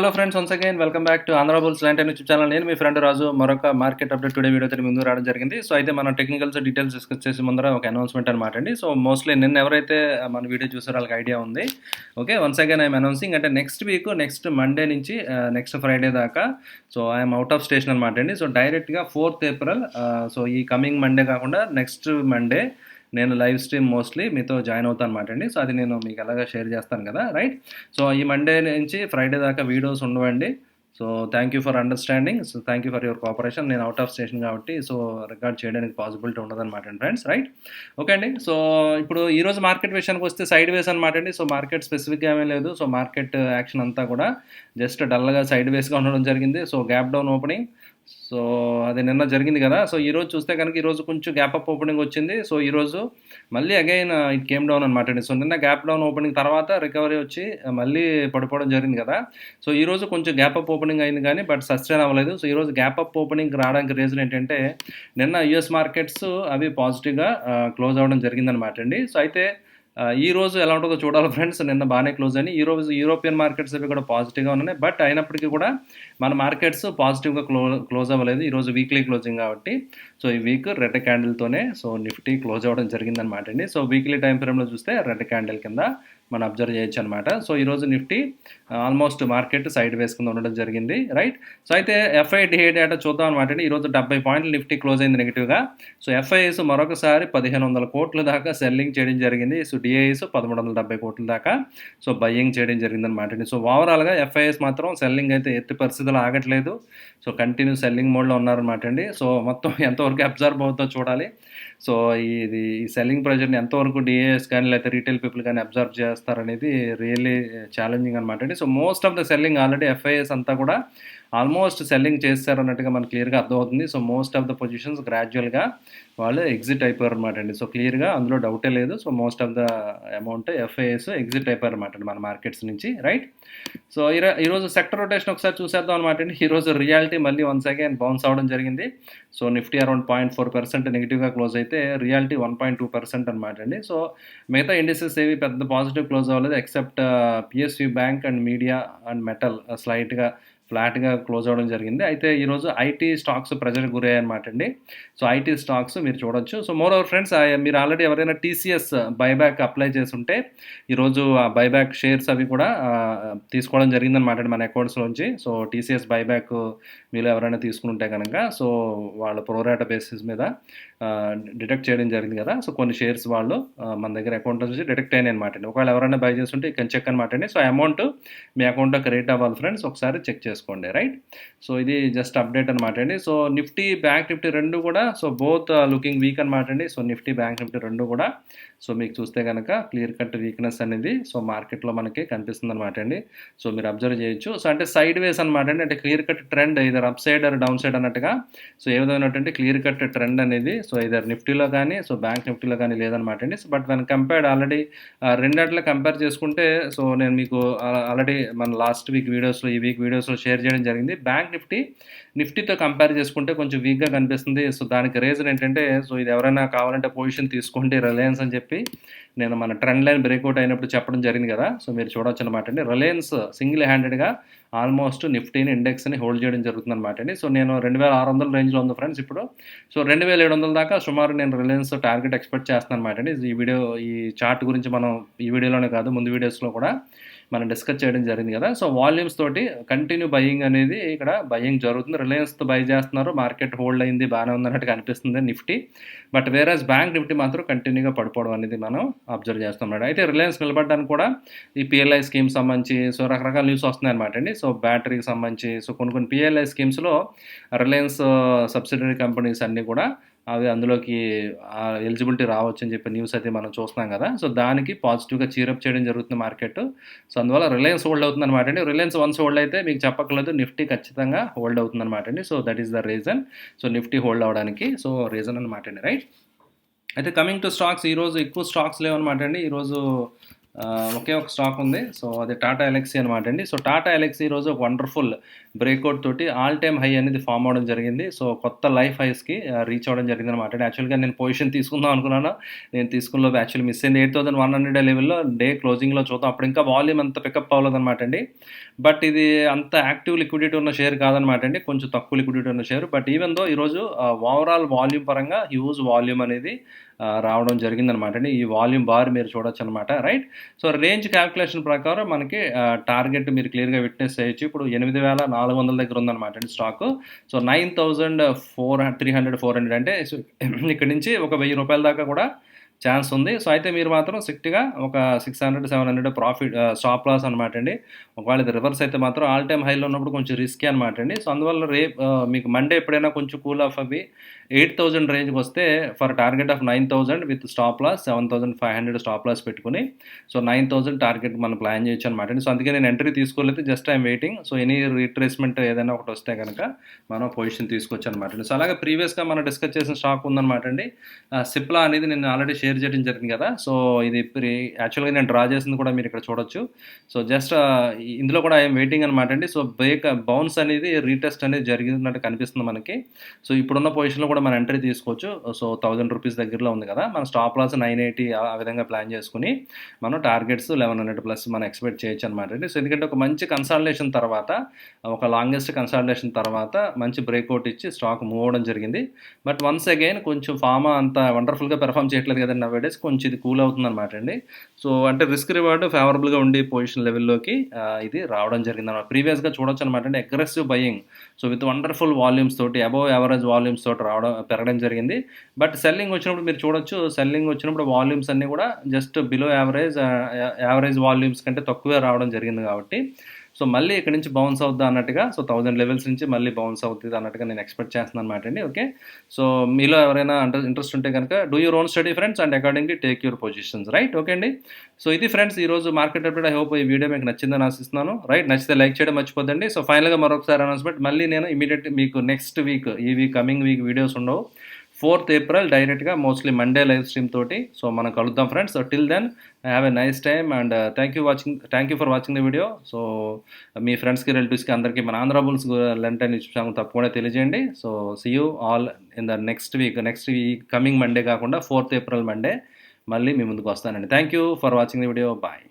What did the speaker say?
Hello friends, once again welcome back to Andhra bulls లాంటి YouTube channel. నేను మీ friend రాజు మరొక market update today video అయితే ముందు రావడం జరిగింది. సో అయితే మనం టెక్నికల్స్ డీటెయిల్స్ డిస్కస్ చేసే ముందర ఒక అనౌన్స్మెంట్ అనమాట అండి. సో మోస్ట్లీ నిన్న ఎవరైతే మన వీడియో చూసారో వాళ్ళకి ఐడియా ఉంది. Okay, once again I'm announcing అంటే నెక్స్ట్ మండే నుంచి నెక్స్ట్ ఫ్రైడే దాకా so I'm out of station అనమాట అండి. సో డైరెక్ట్గా 4th ఏప్రిల్ సో ఈ కమింగ్ మండే కాకుండా నెక్స్ట్ మండే నేను లైవ్ స్ట్రీమ్ మోస్ట్లీ మీతో జాయిన్ అవుతాను అనమాట అండి. సో అది నేను మీకు ఎలాగా షేర్ చేస్తాను కదా, రైట్. సో ఈ మండే నుంచి ఫ్రైడే దాకా వీడియోస్ ఉండవండి. So thank you for understanding. So thank you for your cooperation. నేను అవుట్ ఆఫ్ స్టేషన్ కాబట్టి సో రికార్డ్ చేయడానికి పాసిబిలిటీ ఉండదన్నమాట అండి ఫ్రెండ్స్, రైట్. ఓకే అండి. సో ఇప్పుడు ఈరోజు మార్కెట్ విషయానికి వస్తే సైడ్ వేస్ అనమాట అండి. సో మార్కెట్ స్పెసిఫిక్గా ఏమీ లేదు. సో మార్కెట్ యాక్షన్ అంతా కూడా జస్ట్ డల్గా సైడ్ వేస్గా ఉండడం జరిగింది. So gap down opening, so అది నిన్న జరిగింది కదా. సో ఈరోజు చూస్తే కనుక ఈరోజు కొంచెం గ్యాప్ అప్ ఓపెనింగ్ వచ్చింది. సో ఈరోజు మళ్ళీ అగైన్ ఇట్ కేమ్ డౌన్ అనమాట అండి. సో నిన్న గ్యాప్ డౌన్ ఓపెనింగ్ తర్వాత రికవరీ వచ్చి మళ్ళీ పడిపోవడం జరిగింది కదా. సో ఈరోజు కొంచెం గ్యాప్ అప్ ఓపెనింగ్ అయింది కానీ బట్ సస్టైన్ అవ్వలేదు. సో ఈరోజు గ్యాప్ అప్ ఓపెనింగ్ రావడానికి రీజన్ ఏంటంటే నిన్న యుఎస్ మార్కెట్స్ అవి పాజిటివ్గా క్లోజ్ అవ్వడం జరిగిందనమాట అండి. సో అయితే ఈ రోజు ఎలా ఉంటుందో చూడాలి ఫ్రెండ్స్. నిన్న బాగానే క్లోజ్ అని, ఈరోజు యూరోపియన్ మార్కెట్స్ అవి కూడా పాజిటివ్గా ఉన్నాయి. బట్ అయినప్పటికీ కూడా మన మార్కెట్స్ పాజిటివ్గా క్లోజ్ అవ్వలేదు. ఈరోజు వీక్లీ క్లోజింగ్ కాబట్టి సో ఈ వీక్ రెడ్ క్యాండిల్తోనే సో నిఫ్టీ క్లోజ్ అవ్వడం జరిగిందనమాట అండి. సో వీక్లీ టైం ఫ్రేమ్లో చూస్తే రెడ్ క్యాండిల్ కింద మనం అబ్జర్వ్ చేయొచ్చు అనమాట. సో ఈరోజు నిఫ్టీ ఆల్మోస్ట్ మార్కెట్ సైడ్ వేస్ కింద ఉండడం జరిగింది, రైట్. సో అయితే ఎఫ్ఐడిఏ డేటా చూద్దాం అనమాట అండి. ఈరోజు 70 పాయింట్లు నిఫ్టీ క్లోజ్ అయింది నెగిటివ్గా. సో ఎఫ్ఐఎస్ మరొకసారి 1500 కోట్ల దాకా సెల్లింగ్ చేయడం జరిగింది. సో డిఐఎస్ 1370 కోట్ల దాకా సో బయ్యింగ్ చేయడం జరిగిందనమాట అండి. సో ఓవరాల్గా ఎఫ్ఐఎస్ మాత్రం సెల్లింగ్ అయితే ఎత్తి పరిస్థితులు ఆగట్లేదు. సో కంటిన్యూ సెల్లింగ్ మోడ్లో ఉన్నారనమాట అండి. సో మొత్తం ఎంతవరకు అబ్జర్వ్ అవుతుందో చూడాలి. సో ఈ సెల్లింగ్ ప్రెజర్ని ఎంతవరకు డిఏఎస్ కానీ లేకపోతే రీటైల్ పీపుల్ కానీ అబ్జర్వ్ చేస్తారనేది రియల్లీ ఛాలెంజింగ్ అనమాట అండి. So most of the selling already FIs అంతా కూడా ఆల్మోస్ట్ సెల్లింగ్ చేస్తారు అన్నట్టుగా మనకు క్లియర్గా అర్థమవుతుంది. So most of the positions గ్రాడ్యువల్గా వాళ్ళు ఎగ్జిట్ అయిపోయారు అనమాట అండి. సో క్లియర్గా అందులో డౌటే లేదు. So most of the amount FIs exit అయిపోయారు అనమాట అండి మన మార్కెట్స్ నుంచి, రైట్. సో ఈరోజు సెక్టర్ రొటేషన్ ఒకసారి చూసేద్దాం అనమాట అండి. ఈరోజు రియాలిటీ మళ్ళీ వన్స్ అగైన్ బౌన్స్ అవడం జరిగింది. సో నిఫ్టీ అరౌండ్ 0.4% నెగిటివ్గా క్లోజ్ అయితే రియాలిటీ 1.2% అనమాట అండి. సో మిగతా ఇండిసెస్ ఏవి పెద్ద పాజిటివ్ క్లోజ్ అవ్వలేదు except PSU bank and media and metal స్లైట్గా ఫ్లాట్గా క్లోజ్ అవ్వడం జరిగింది. అయితే ఈరోజు ఐటీ స్టాక్స్ ప్రెజర్కి గురయ్యాయి అనమాట అండి. సో ఐటీ స్టాక్స్ మీరు చూడొచ్చు. సో మోర్ ఓవర్ ఫ్రెండ్స్, మీరు ఆల్రెడీ ఎవరైనా టీసీఎస్ బైబ్యాక్ అప్లై చేసి ఉంటే ఈరోజు ఆ బైబ్యాక్ షేర్స్ అవి కూడా తీసుకోవడం జరిగిందనమాట అండి మన అకౌంట్స్లోంచి. సో టీసీఎస్ బైబ్యాక్ మీరు ఎవరైనా తీసుకుంటే కనుక సో వాళ్ళ ప్రోరాటా బేసిస్ మీద డిడక్ట్ చేయడం జరిగింది కదా. సో కొన్ని షేర్స్ వాళ్ళు మన దగ్గర అకౌంట్ నుంచి డిడక్ట్ అయినాయి అనమాట అండి. ఒకవేళ ఎవరైనా బై చేస్తుంటే ఇక చెక్ అనమాట అండి. సో అమౌంట్ మీ అకౌంట్లో క్రెడిట్ అవ్వాలి ఫ్రెండ్స్, ఒకసారి చెక్ చేసుకోండి, రైట్. సో ఇది జస్ట్ అప్డేట్ అనమాట అండి. సో నిఫ్టీ బ్యాంక్ నిఫ్టీ రెండు కూడా సో బోత్ లుకింగ్ వీక్ అనమాట అండి. సో నిఫ్టీ బ్యాంక్ నిఫ్టీ రెండు కూడా సో మీకు చూస్తే కనుక క్లియర్ కట్ వీక్నెస్ అనేది సో మార్కెట్లో మనకి కనిపిస్తుంది అనమాట అండి. సో మీరు అబ్జర్వ్ చేయొచ్చు. సో అంటే సైడ్ వేస్ అనమాట అండి. అంటే క్లియర్ కట్ ట్రెండ్ ఇదర్ up side or down side అన్నట్టుగా సో ఏ విధమైనటువంటి క్లియర్ కట్ ట్రెండ్ అనేది సో ఇదర్ నిఫ్టీలో కానీ సో బ్యాంక్ నిఫ్టీలో కానీ లేదనమాట అండి. బట్ వెన్ కంపేర్డ్ ఆల్రెడీ రెండిట్లో కంపేర్ చేసుకుంటే సో నేను మీకు ఆల్రెడీ మన లాస్ట్ వీక్ వీడియోస్లో ఈ వీక్ వీడియోస్లో షేర్ చేయడం జరిగింది. బ్యాంక్ నిఫ్టీతో కంపేర్ చేసుకుంటే కొంచెం వీక్గా కనిపిస్తుంది. సో దానికి రీజన్ ఏంటంటే సో ఇది ఎవరైనా కావాలంటే పొజిషన్ తీసుకోండి రిలయన్స్ అని చెప్పి నేను మన ట్రెండ్ లైన్ బ్రేక్అవుట్ అయినప్పుడు చెప్పడం జరిగింది కదా. సో మీరు చూడొచ్చు అనమాట అండి. రిలయన్స్ సింగిల్ హ్యాండెడ్గా ఆల్మోస్ట్ నిఫ్టీని ఇండెక్స్ని హోల్డ్ చేయడం జరుగుతుంది అనమాట అండి. సో నేను 2600 రేంజ్లో ఉంది ఫ్రెండ్స్ ఇప్పుడు. సో 2700 దాకా సుమారు నేను రిలయన్స్ టార్గెట్ ఎక్స్పెక్ట్ చేస్తాను అనమాట అండి. ఈ చార్ట్ గురించి మనం ఈ వీడియోలోనే కాదు ముందు వీడియోస్లో కూడా మనం డిస్కస్ చేయడం జరిగింది కదా. సో వాల్యూమ్స్ తోటి కంటిన్యూ బయింగ్ అనేది ఇక్కడ బయింగ్ జరుగుతుంది. రిలయన్స్తో బై చేస్తున్నారు, మార్కెట్ హోల్డ్ అయింది, బాగానే ఉందన్నట్టుగా అనిపిస్తుంది Nifty. But whereas bank Nifty మాత్రం కంటిన్యూగా పడిపోవడం అనేది మనం అబ్జర్వ్ చేస్తాం. అయితే రిలయన్స్ నిలబడడానికి కూడా ఈ పిఎల్ఐ స్కీమ్స్ సంబంధించి సో రకరకాల న్యూస్ వస్తున్నాయి అనమాట అండి. సో బ్యాటరీకి సంబంధించి సో కొన్ని పిఎల్ఐ స్కీమ్స్లో రిలయన్స్ సబ్సిడరీ కంపెనీస్ అన్నీ కూడా అవి అందులోకి ఎలిజిబిలిటీ రావచ్చు అని చెప్పి న్యూస్ అయితే మనం చూస్తున్నాం కదా. సో దానికి పాజిటివ్గా చీరప్ చేయడం జరుగుతుంది మార్కెట్. సో అందువల్ల రిలయన్స్ హోల్డ్ అవుతుంది అనమాట అండి. రిలయన్స్ వన్స్ హోల్డ్ అయితే మీకు చెప్పక్కర్లేదు నిఫ్టీ ఖచ్చితంగా హోల్డ్ అవుతుంది అనమాట అండి. So that is the reason. So Nifty hold అవడానికి సో రీజన్ అనమాట అండి, రైట్. అయితే కమింగ్ టు స్టాక్స్, ఈరోజు ఎక్కువ స్టాక్స్ లేవన్నమాట అండి. ఈరోజు ఒకే ఒక స్టాక్ ఉంది. సో అది టాటా ఎల్ఎక్సీ అనమాట అండి. సో టాటా ఎల్ఎక్సీ ఈరోజు ఒక వండర్‌ఫుల్ బ్రేక్‌ఔట్ తోటి ఆల్ టైమ్ హై అనేది ఫార్మ్ అవ్వడం జరిగింది. సో కొత్త లైఫ్ హైస్‌కి రీచ్ అవ్వడం జరిగిందనమాట అండి. యాక్చువల్‌గా నేను పొజిషన్ తీసుకుందాం అనుకున్నాను. నేను తీసుకున్నలోపు యాక్చువల్లీ మిస్ అయింది. 8100 లెవెల్‌లో డే క్లోజింగ్‌లో చూద్దాం. అప్పుడు ఇంకా వాల్యూమ్ అంత పికప్ అవ్వలేదనమాట అండి. బట్ ఇది అంత యాక్టివ్ లిక్విడిటీ ఉన్న షేర్ కాదనమాట అండి. కొంచెం తక్కువ లిక్విడిటీ ఉన్న షేర్. బట్ ఈవెన్ దో ఈరోజు ఓవరాల్ వాల్యూమ్ పరంగా హ్యూజ్ వాల్యూమ్ అనేది రావడం జరిగిందనమాట అండి. ఈ వాల్యూమ్ బార్ మీరు చూడొచ్చనమాట. రైట్. సో రేంజ్ క్యాల్కులేషన్ ప్రకారం మనకి టార్గెట్ మీరు క్లియర్‌గా విట్నెస్ చేయొచ్చు. ఇప్పుడు 8400 దగ్గర ఉందనమాట అండి స్టాకు. సో 9300, 400 అంటే ఇక్కడి నుంచి ఒక ₹1000 దాకా కూడా ఛాన్స్ ఉంది. సో అయితే మీరు మాత్రం స్ట్రిక్ట్‌గా ఒక 600, 700 ప్రాఫిట్ స్టాప్ లాస్ అనమాట అండి. ఒకవేళ ఇది రివర్స్ అయితే మాత్రం ఆల్ టైమ్ హైలో ఉన్నప్పుడు కొంచెం రిస్కీ అనమాట అండి. సో అందువల్ల మీకు మండే ఎప్పుడైనా కొంచెం కూల్ ఆఫ్ అవ్వి 8000 రేంజ్‌కి వస్తే for target of 9000 with stop loss 7500 stop loss పెట్టుకొని సో 9000 టార్గెట్ మనం ప్లాన్ చేయొచ్చు అనమాట అండి. సో అందుకే నేను ఎంట్రీ తీసుకోలేదు. Just I'm waiting. So any retracement ఏదైనా ఒకటి వస్తే కనుక మనం పొజిషన్ తీసుకోవచ్చు అనమాట అండి. సో అలాగే ప్రీవియస్‌గా మనం డిస్కస్ చేసిన స్టాక్ ఉందనమాట అండి. సిప్లా అనేది నేను ఆల్రెడీ షేర్ చేయడం జరిగింది కదా. సో ఇది యాక్చువల్‌గా నేను డ్రా చేసింది కూడా మీరు ఇక్కడ చూడొచ్చు. సో జస్ట్ ఇందులో కూడా ఐఎమ్ వెయిటింగ్ అనమాట అండి. సో బౌన్స్ అనేది రీటెస్ట్ అనేది జరిగినట్టు కనిపిస్తుంది మనకి. సో ఇప్పుడున్న పొజిషన్‌లో కూడా మనం ఎంట్రీ తీసుకోవచ్చు. సో ₹1000 దగ్గరలో ఉంది కదా. మన స్టాప్ లాస్ 980 ఆ విధంగా ప్లాన్ చేసుకొని మనం టార్గెట్స్ 1100 ప్లస్ మనం ఎక్స్‌పెక్ట్ చేయొచ్చు అనమాట అండి. సో ఎందుకంటే ఒక మంచి కన్సాలిడేషన్ తర్వాత ఒక లాంగెస్ట్ కన్సాలిడేషన్ తర్వాత మంచి బ్రేక్‌ఔట్ ఇచ్చి స్టాక్ మూవ్ అవ్వడం జరిగింది. బట్ వన్స్ అగైన్ కొంచెం ఫార్మా అంత వండర్‌ఫుల్‌గా పెర్ఫార్మ్ చేయట్లేదు కదండీ నౌ-ఏ-డేస్. కొంచెం ఇది కూల్ అవుతుందనమాట అండి. సో అంటే రిస్క్ రివార్డ్ ఫేవరబుల్‌గా ఉండి పొజిషన్ లెవెల్‌లోకి ఇది రావడం జరిగిందనమాట. ప్రీవియస్‌గా చూడొచ్చనమాట అండి. Aggressive buying so with wonderful volumes తోటి అబోవ్ యావరేజ్ వాల్యూమ్స్ తోటి పెరగడం జరిగింది. బట్ సెల్లింగ్ వచ్చినప్పుడు మీరు చూడొచ్చు. సెల్లింగ్ వచ్చినప్పుడు వాల్యూమ్స్ అన్నీ కూడా జస్ట్ బిలో యావరేజ్ వాల్యూమ్స్ కంటే తక్కువే రావడం జరిగింది కాబట్టి సో మళ్ళీ ఇక్కడ నుంచి బౌన్స్ అవుద్దా అన్నట్టుగా సో 1000 లెవెల్స్ నుంచి మళ్ళీ బౌన్స్ అవుతుంది అన్నట్టుగా నేను ఎక్స్పెక్ట్ చేస్తున్నాను అనమాట అండి. ఓకే. సో మీలో ఎవరైనా ఇంట్రెస్ట్ ఉంటే కనుక do your own study friends and accordingly take your positions. Right. Okay అండి. సో ఇది ఫ్రెండ్స్ ఈరోజు మార్కెట్ అప్డేట్. ఐ హోప్ ఈ వీడియో మీకు నచ్చిందని ఆశిస్తున్నాను. రైట్. నచ్చితే లైక్ చేయడం మర్చిపోద్దండి. సో ఫైనల్గా మరొకసారి అనౌన్స్మెంట్ మళ్ళీ నేను ఇమీడియట్ మీకు next week coming week videos ఉండవు. 4th April డైరెక్ట్గా మోస్ట్లీ మండే లైవ్ స్ట్రీమ్ తోటి సో మనం కలుద్దాం friends. So till then have a nice time and thank you for watching the video. So మీ ఫ్రెండ్స్కి రిలేటివ్స్కి అందరికీ మన ఆంధ్ర బుల్స్ లెంటైన్ యూట్యూబ్ ఛానల్ తప్పకుండా తెలియజేయండి. So see you all in the next week coming Monday కాకుండా 4th April మండే మళ్ళీ మీ ముందుకు వస్తానండి. Thank you for watching the video. Bye.